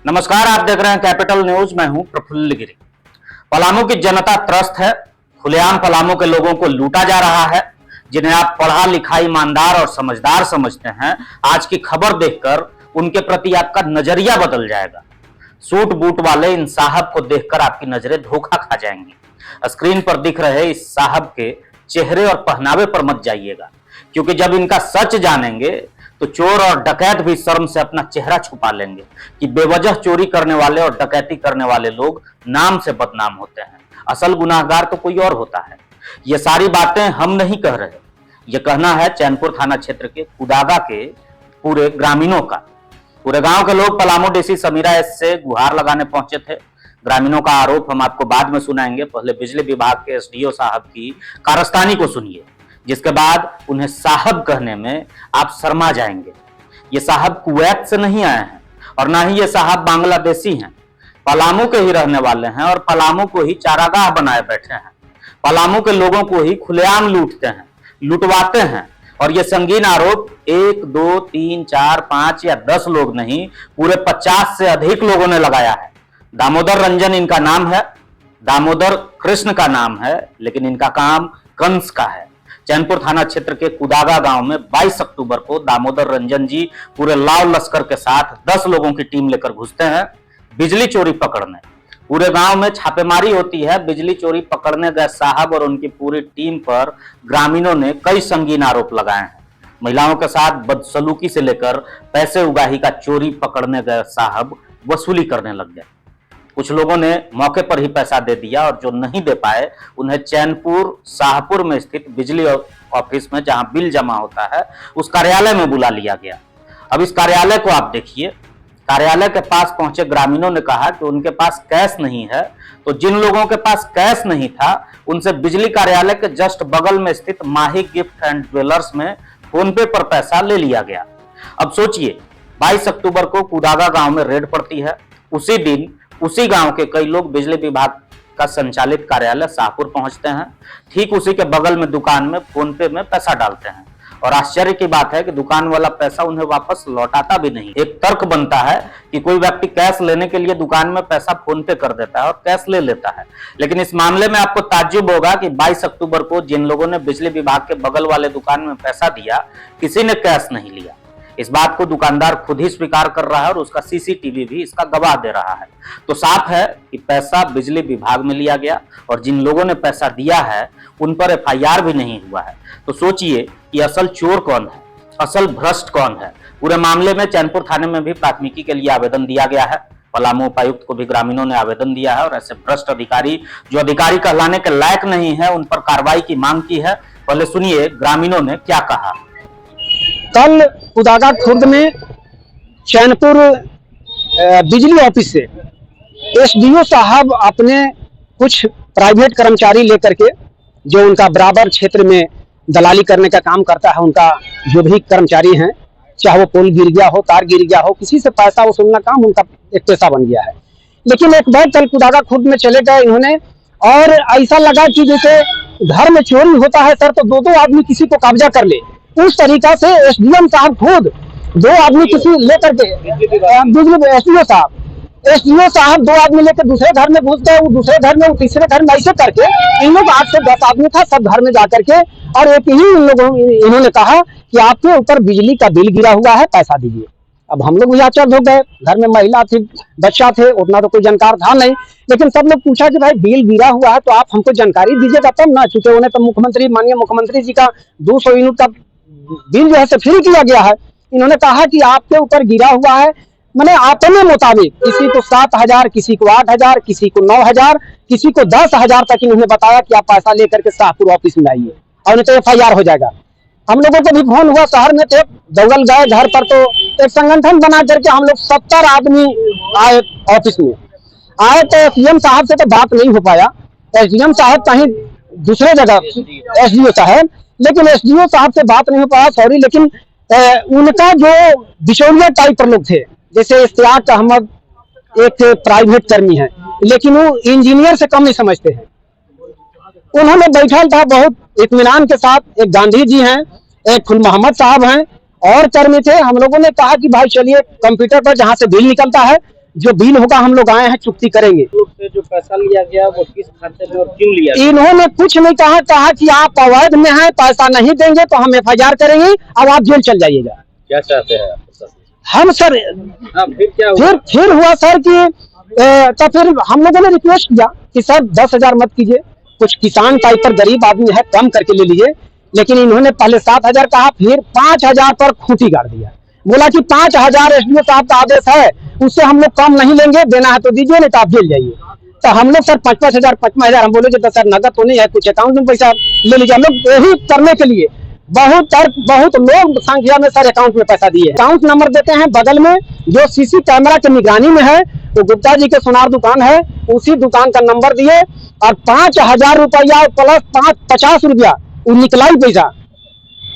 नमस्कार, आप देख रहे हैं कैपिटल न्यूज। मैं हूं प्रफुल्ल गिरी। पलामू की जनता त्रस्त है। खुलेआम पलामू के लोगों को लूटा जा रहा है। जिन्हें आप पढ़ा लिखा, ईमानदार और समझदार समझते हैं, आज की खबर देखकर उनके प्रति आपका नजरिया बदल जाएगा। सूट बूट वाले इन साहब को देखकर आपकी नजरें धोखा खा जाएंगी। स्क्रीन पर दिख रहे इस साहब के चेहरे और पहनावे पर मत जाइएगा, क्योंकि जब इनका सच जानेंगे तो चोर और डकैत भी शर्म से अपना चेहरा छुपा लेंगे कि बेवजह चोरी करने वाले और डकैती करने वाले लोग नाम से बदनाम होते हैं। असल गुनाहगार तो कोई और होता है। ये सारी बातें हम नहीं कह रहे, ये कहना है चैनपुर थाना क्षेत्र के कुदागा के पूरे ग्रामीणों का। पूरे गांव के लोग पलामू डीसी समीरा एस से गुहार लगाने पहुंचे थे। ग्रामीणों का आरोप हम आपको बाद में सुनाएंगे, पहले बिजली विभाग के एसडीओ साहब की कारस्तानी को सुनिए, जिसके बाद उन्हें साहब कहने में आप शर्मा जाएंगे। ये साहब कुवैत से नहीं आए हैं और ना ही ये साहब बांग्लादेशी हैं। पलामू के ही रहने वाले हैं और पलामू को ही चारागाह बनाए बैठे हैं। पलामू के लोगों को ही खुलेआम लूटते हैं, लुटवाते हैं। और ये संगीन आरोप 1, 2, 3, 4, 5 या 10 लोग नहीं, पूरे 50 से अधिक लोगों ने लगाया है। दामोदर रंजन इनका नाम है, दामोदर कृष्ण का नाम है, लेकिन इनका काम कंस का है। चैनपुर थाना क्षेत्र के कुदागा गांव में 22 अक्टूबर को दामोदर रंजन जी पूरे लाव लश्कर के साथ 10 लोगों की टीम लेकर घुसते हैं बिजली चोरी पकड़ने। पूरे गांव में छापेमारी होती है। बिजली चोरी पकड़ने गए साहब और उनकी पूरी टीम पर ग्रामीणों ने कई संगीन आरोप लगाए हैं। महिलाओं के साथ बदसलूकी से लेकर पैसे उगाही का चोरी पकड़ने गए साहब वसूली करने लग गए। कुछ लोगों ने मौके पर ही पैसा दे दिया और जो नहीं दे पाए उन्हें चैनपुर शाहपुर में स्थित बिजली ऑफिस में, जहां बिल जमा होता है, उस कार्यालय में बुला लिया गया। अब इस कार्यालय को आप देखिए। कार्यालय के पास पहुंचे ग्रामीणों ने कहा कि उनके पास कैश नहीं है। तो जिन लोगों के पास कैश नहीं था उनसे बिजली कार्यालय के जस्ट बगल में स्थित माही गिफ्ट एंड ज्वेलर्स में फोन पे पर पैसा ले लिया गया। अब सोचिए, 22 अक्टूबर को कुदागा गांव में रेड पड़ती है। उसी दिन उसी गांव के कई लोग बिजली विभाग का संचालित कार्यालय शाहपुर पहुंचते हैं। ठीक उसी के बगल में दुकान में फोन पे में पैसा डालते हैं और आश्चर्य की बात है कि दुकान वाला पैसा उन्हें वापस लौटाता भी नहीं। एक तर्क बनता है कि कोई व्यक्ति कैश लेने के लिए दुकान में पैसा फोन पे कर देता है और कैश ले लेता है, लेकिन इस मामले में आपको ताज्जुब होगा कि 22 अक्टूबर को जिन लोगों ने बिजली विभाग के बगल वाले दुकान में पैसा दिया, किसी ने कैश नहीं लिया। इस बात को दुकानदार खुद ही स्वीकार कर रहा है और उसका सीसीटीवी भी इसका गवाह दे रहा है। तो साफ है कि पैसा बिजली विभाग में लिया गया और जिन लोगों ने पैसा दिया है उन पर एफआईआर भी नहीं हुआ है। तो सोचिए कि असल चोर कौन है, असल भ्रष्ट कौन है। पूरे मामले में चैनपुर थाने में भी प्राथमिकी के लिए आवेदन दिया गया है। पलामू उपायुक्त को भी ग्रामीणों ने आवेदन दिया है और ऐसे भ्रष्ट अधिकारी जो अधिकारी कहलाने के लायक नहीं है, उन पर कार्रवाई की मांग की है। पहले सुनिए ग्रामीणों ने क्या कहा। कल कुदागा खुर्द में चैनपुर बिजली ऑफिस से एसडीओ साहब अपने कुछ प्राइवेट कर्मचारी लेकर के, जो उनका बराबर क्षेत्र में दलाली करने का काम करता है, उनका जो भी कर्मचारी हैं, चाहे वो पोल गिर गया हो, तार गिर गया हो, किसी से पैसा वसूलना काम उनका एक पेशा बन गया है। लेकिन एक बार कल कुदागा खुर्द में चले गए इन्होंने, और ऐसा लगा कि जैसे घर में चोरी होता है सर, तो दो आदमी किसी को कब्जा कर ले, उस तरीका से एसडीएम साहब खुद 2 आदमी किसी लेकर के, एसडीओ साहब 2 आदमी लेकर दूसरे घर में घुस गए, वो दूसरे घर में, वो तीसरे घर में, ऐसे करके इन लोग 8 से 10 आदमी था, सब घर में जाकर के, और एक ही इन्होंने कहा कि आपके ऊपर बिजली का बिल गिरा हुआ है, पैसा दीजिए। अब हम लोग आश्चर्य हो गए। घर में महिला थी, बच्चा थे, उतना तो कोई जानकार था नहीं, लेकिन सब लोग पूछा कि भाई बिल गिरा हुआ है तो आप हमको जानकारी दीजिएगा तब ना, चूंकि उन्हें तो माननीय मुख्यमंत्री जी का 200 यूनिट का बिल जो है से फ्री किया गया है। इन्होंने कहा कि आपके ऊपर गिरा हुआ है, मैंने अपने मुताबिक किसी को 7,000, किसी को 8,000, किसी को 9,000, किसी को 10,000 तक इन्होंने बताया कि आप पैसा लेकर के शाहपुर ऑफिस में आइए और नहीं तो एफआईआर हो जाएगा। हम लोगों को भी फोन हुआ, शहर में थे, दौड़ल गए घर पर, तो एक संगठन बना करके हम लोग 70 आदमी आए ऑफिस में। आए तो एसडीएम साहब से तो बात नहीं हो पाया। एसडीएम साहब कहीं दूसरे जगह, एसडीओ साहब, लेकिन एसडीओ साहब से बात नहीं हो पाया, सॉरी। लेकिन उनका जो बिचौलिया टाइप पर लोग थे, जैसे इश्तियाक अहमद एक प्राइवेट कर्मी है, लेकिन वो इंजीनियर से कम नहीं समझते हैं। उन्होंने बैठा था बहुत इत्मीनान के साथ। एक गांधी जी हैं, एक फुल मोहम्मद साहब हैं और कर्मी थे। हम लोगों ने कहा कि भाई चलिए कंप्यूटर पर जहां से बिल निकलता है जो बिल होगा हम लोग आए हैं चुकती करेंगे। लोग से जो पैसा लिया गया वो किस खाते में और क्यों लिया गया? इन्होंने कुछ नहीं कहा कि आप अवैध में हैं, पैसा नहीं देंगे तो हम FIR करेंगे और आप जेल चल जाइएगा। क्या चाहते हैं आप? हम सर हाँ, फिर क्या हुआ? फिर हुआ सर कि तो फिर हम लोगों ने रिक्वेस्ट किया कि सर 10,000 मत कीजिए, कुछ किसान टाइप पर गरीब आदमी है, कम करके ले लीजिए। लेकिन इन्होंने पहले 7,000 कहा, फिर 5,000 पर खूंटी गाड़ दिया। बोला कि 5,000 SDO साहब का आदेश है, उससे हम लोग कम नहीं लेंगे, देना है तो दीजिए, नहीं तो आप जेल जाइए। तो हम लोग सर 5,000 हम बोले कि सर नगद तो नहीं है, कुछ अकाउंट में पैसा ले लीजिए। हम लोग यही करने के लिए बहुत लोग संख्या में सर अकाउंट में पैसा दिए। अकाउंट नंबर देते हैं बगल में, जो CC कैमरा की निगरानी में है, तो गुप्ता जी के सोनार दुकान है, उसी दुकान का नंबर दिए और 5,000 रुपया प्लस 50 रुपया वो निकला ही पैसा,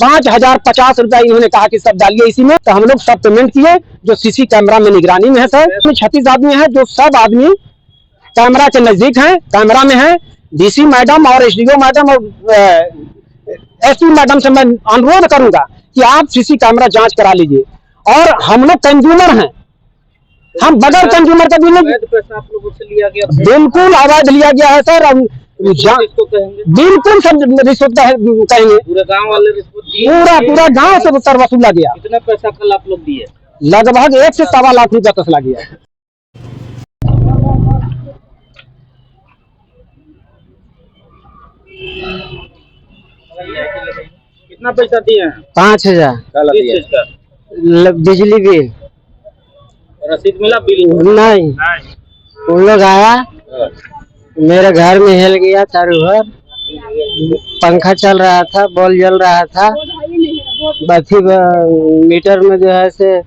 5,050 रुपया इन्होंने कहा कि सब डालिए इसी में। तो हम लोग सब पेमेंट किए, जो CC कैमरा में निगरानी में है सर। 36 आदमी है, जो सब आदमी कैमरा के नजदीक हैं, कैमरा में है। DC मैडम और SDO मैडम और SP मैडम से मैं अनुरोध करूंगा कि आप CC कैमरा जांच करा लीजिए। और हम लोग कंज्यूमर हैं, हम बगैर कंज्यूमर का भी नहीं। पैसा आप लोगों से लिया गया? बिल्कुल अवैध लिया गया है सर। इसको कहेंगे बिल्कुल सब रिश्वत कहेंगे। पूरे गांव वाले रिश्वत दिए? पूरा गांव से सर वसूला गया। कितना पैसा कल आप लोग दिए? लगभग 1 से 1.25 लाख रुपया वसूला गया। कितना पैसा दिए हैं? 5,000 किस चीज का? बिजली बिल रसीद मिला बिल? नहीं, उन लोग आया, मेरे घर में हिल गया चारों घर, पंखा चल रहा था, बॉल जल रहा था, बाकी मीटर में जो है से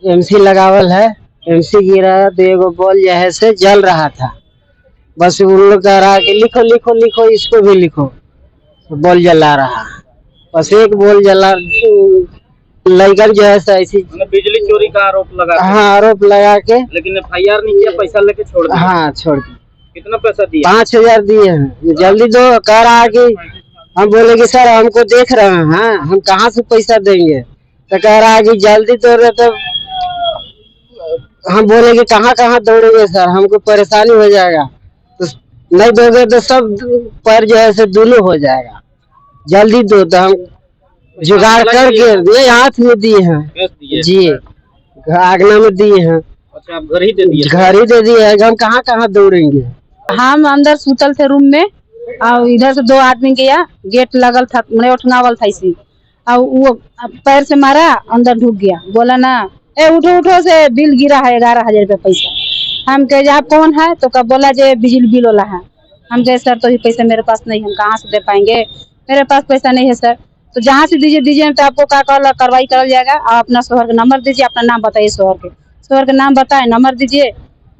MC लगावल है, MC गिरा तो एगो बॉल जो है से जल रहा था। बस उन लोग कह रहा कि लिखो लिखो लिखो, इसको भी लिखो, तो बॉल जला रहा। बस एक बॉल जला, लड़कन जो है ऐसी बिजली चोरी का आरोप लगा? हाँ, आरोप लगा के। लेकिन FIR नहीं किया, पैसा लेके छोड़ दिया? हाँ, छोड़ दिया। कितना पैसा दिया? 5,000 दिए हैं। जल्दी दो, कह रहा कि हम बोले कि सर हमको देख रहे हैं, हाँ, हम कहाँ से पैसा देंगे। तो कह रहा है कि जल्दी दो रहे। तो हम बोले कि कहाँ कहाँ दौड़ेंगे सर, हमको परेशानी हो जाएगा। तो नहीं दोगे तो सब पर जो है से दुनू हो जाएगा, जल्दी दो। तो हम जुगाड़ करके ये हाथ में दिए हैं जी, आगना में दिए हैं। अच्छा, आप घर ही दे दिए? घर ही दे दिए है, हम कहाँ कहाँ दौड़ेंगे। हम अंदर सुतल थे रूम में, और इधर से 2 आदमी गया, गेट लगल था, मैंने उठंगावल था इसी, और वो पैर से मारा, अंदर ढुक गया। बोला ना, ए उठो उठो से बिल गिरा है 11,000 रुपया पैसा। हम कहे आप कौन है? तो कब बोला जे बिजली बिल वाला है। हम कहे सर तो ये पैसा मेरे पास नहीं, हम कहाँ से दे पाएंगे, मेरे पास पैसा नहीं है सर। तो जहाँ से दीजिए, तो आपको क्या कार्रवाई करल जाएगा। आप अपना शोहर का नंबर दीजिए, अपना नाम बताइए, शोहर का नाम बताए, नंबर दीजिए,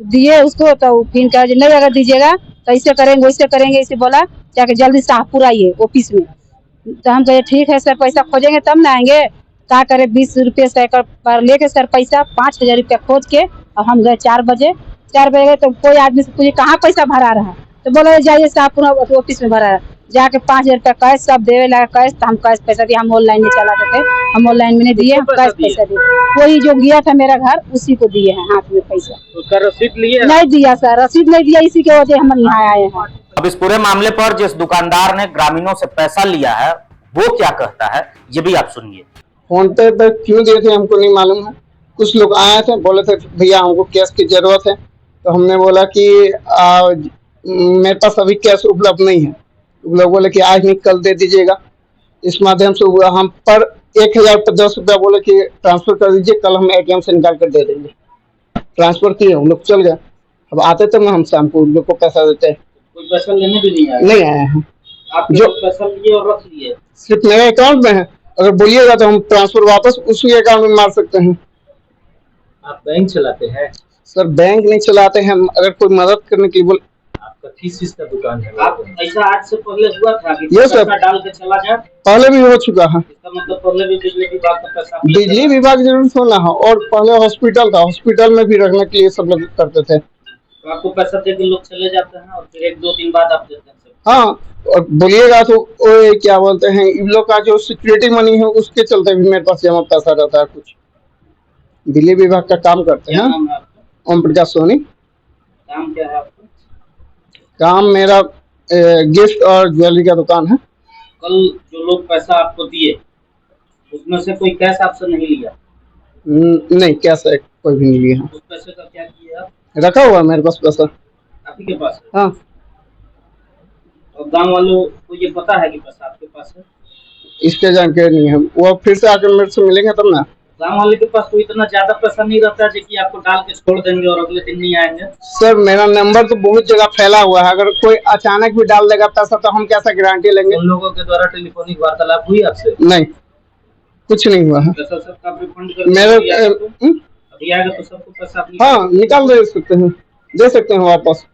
दिए उसको। तो फिर क्या, नहीं अगर दीजिएगा तो ऐसे करेंगे वैसे करेंगे, इसे बोला जाके जल्दी शाहपुर आइए ऑफिस में। तो हम कहे ठीक है सर, पैसा खोजेंगे तब ना आएंगे। क्या करे, 20 रुपये सैकड़ पर लेके सर पैसा 5,000 रुपया खोज के, और हम गए 4 बजे गए। तो कोई आदमी से पूछे कहाँ पैसा भरा रहा है, तो बोला जाइए शाहपुर ऑफिस में भरा है। जाके 5,000 रुपया कैश सब देवे लगा, कैश। तो हम कैश पैसा दिए, हम ऑनलाइन में चलाते थे, हम ऑनलाइन में नहीं दिए, हम कैश पैसा दिए। कोई जो गया था मेरा घर, उसी को दिए हैं हाथ में पैसा। उसका रसीद लिए? नहीं दिया सर, रसीद नहीं दिया, इसी के वजह हम यहाँ आए हैं। अब इस पूरे मामले पर जिस दुकानदार ने ग्रामीणों से पैसा लिया है वो क्या कहता है, ये भी आप सुनिए। फोन पे क्यों दिए थे हमको नहीं मालूम है। कुछ लोग आए थे, बोले थे भैया हमको कैश की जरूरत है। तो हमने बोला कि मेरे पास अभी कैश उपलब्ध नहीं है। लोग बोले कि आज नहीं कल दे दीजिएगा। इस माध्यम से हम पर 1,010 रुपया बोले कि ट्रांसफर कर दीजिए, कल हम ATM से निकाल कर दे देंगे। ट्रांसफर किए, हम लोग चल गए। अब आते तो हम शाम को उन लोग को पैसा देते हैं। कोई पैसा लेने भी नहीं आया? नहीं आए हैं। आप जो पैसा लिए और रख लिए? सिर्फ मेरे अकाउंट में है, अगर बोलिएगा तो हम ट्रांसफर वापस उसी अकाउंट में मार सकते हैं। आप बैंक चलाते हैं? सर बैंक नहीं चलाते हैं, अगर कोई मदद करने के लिए बोल। आपका किस चीज का दुकान है? आप ऐसा आज से पहले हुआ था कि ये पैसा डाल के चला जाए? पहले भी हो चुका है। इसका मतलब पहले भी बिजली विभाग का पैसा? बिजली विभाग जरूर सोना है, और पहले हॉस्पिटल था, हॉस्पिटल में भी रखने के लिए सब लोग करते थे। तो आपको पैसा दे के लोग चले जाते हैं और फिर 1-2 दिन बाद आप देते हैं? हाँ, और बोलिएगा तो क्या बोलते हैं, इन लोग का जो सिक्योरिटी मनी है उसके चलते भी मेरे पास जमा पैसा रहता है। कुछ बिजली विभाग का काम करते हैं। ओम प्रकाश सोनी। काम क्या है आपका? काम मेरा गिफ्ट और ज्वेलरी का दुकान है। कल जो लोग पैसा आपको दिए उसमें से कोई कैश आपसे नहीं लिया? नहीं, कैश है कोई भी नहीं लिया। उस पैसे का क्या किया आप? रखा हुआ है मेरे पास पैसा। आप ही के पास है? हाँ, और गांव वालों को ये पता है कि पैसा आपके पास है? इसके जानकारी नहीं है। वो फिर से आकर मेरे से मिलेंगे तब ना। गांव वाले के पास तो इतना ज्यादा पैसा नहीं रहता है कि आपको डाल के छोड़ देंगे और अगले दिन नहीं आएंगे। सर, मेरा नंबर तो बहुत जगह फैला हुआ है। अगर कोई अचानक भी डाल देगा पैसा तो हम कैसा गारंटी लेंगे? उन लोगों के द्वारा टेलीफोनिक वार्तालाप हुई आपसे? नहीं, कुछ नहीं हुआ है। पैसा सबका रिफंड कर मेरे अभी आएगा तो सबको पैसा आप हाँ, निकाल दे सकते हैं वापस।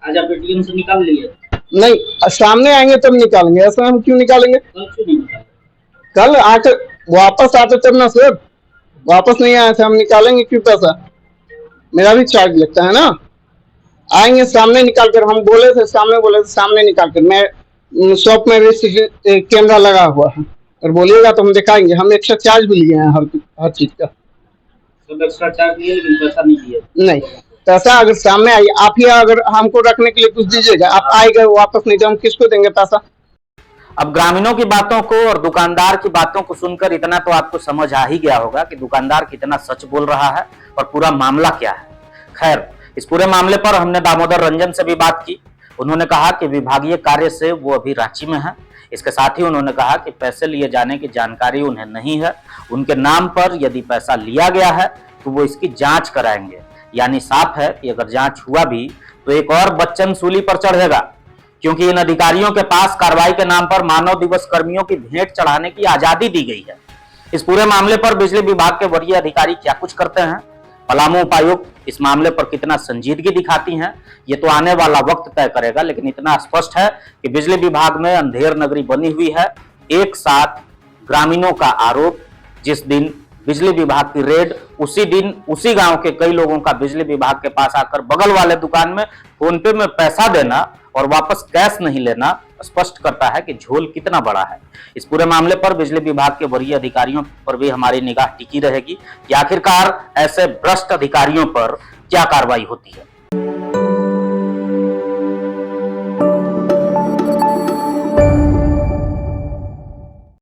आज आप एटीएम से निकाल लिए? नहीं, सामने आएंगे तब निकालेंगे। ऐसा हम क्यों निकालेंगे? कल क्यों नहीं निकाले? कल आकर वापस आते तब ना सर। वापस नहीं आए थे, हम निकालेंगे क्यों पैसा? मेरा भी चार्ज लगता है ना। आएंगे सामने निकाल कर। हम बोले थे सामने निकाल कर। मैं शॉप में भी कैमरा लगा हुआ है और बोलिएगा तो हम दिखाएंगे। हम एक्स्ट्रा चार्ज भी लिए हैं हर चीज का। सब एक्स्ट्रा चार्ज लिए लेकिन पैसा नहीं दिए? नहीं, पैसा अगर सामने आइए आप ही, अगर हमको रखने के लिए कुछ दीजिएगा, आप आएगा वापस, नहीं तो हम किसको देंगे पैसा? अब ग्रामीणों की बातों को और दुकानदार की बातों को सुनकर इतना तो आपको समझ आ ही गया होगा कि दुकानदार कितना सच बोल रहा है और पूरा मामला क्या है। खैर, इस पूरे मामले पर हमने दामोदर रंजन से भी बात की। उन्होंने कहा कि विभागीय कार्य से वो अभी रांची में है। इसके साथ ही उन्होंने कहा कि पैसे लिए जाने की जानकारी उन्हें नहीं है। उनके नाम पर यदि पैसा लिया गया है तो वो इसकी जांच कराएंगे। यानी साफ है कि अगर जांच हुआ भी तो एक और बच्चन सूली पर चढ़ेगा, क्योंकि इन अधिकारियों के पास कार्रवाई के नाम पर मानव दिवस कर्मियों की भेंट चढ़ाने की आजादी दी गई है। इस पूरे मामले पर बिजली विभाग के वरीय अधिकारी क्या कुछ करते हैं, पलामू उपायुक्त इस मामले पर कितना संजीदगी दिखाती हैं, ये तो आने वाला वक्त तय करेगा। लेकिन इतना स्पष्ट है कि बिजली विभाग में अंधेर नगरी बनी हुई है। एक साथ ग्रामीणों का आरोप, जिस दिन बिजली विभाग की रेड, उसी दिन उसी गांव के कई लोगों का बिजली विभाग के पास आकर बगल वाले दुकान में फोन पे में पैसा देना और वापस कैश नहीं लेना स्पष्ट करता है कि झोल कितना बड़ा है। इस पूरे मामले पर बिजली विभाग के वरीय अधिकारियों पर भी हमारी निगाह टिकी रहेगी कि आखिरकार ऐसे भ्रष्ट अधिकारियों पर क्या कार्रवाई होती है।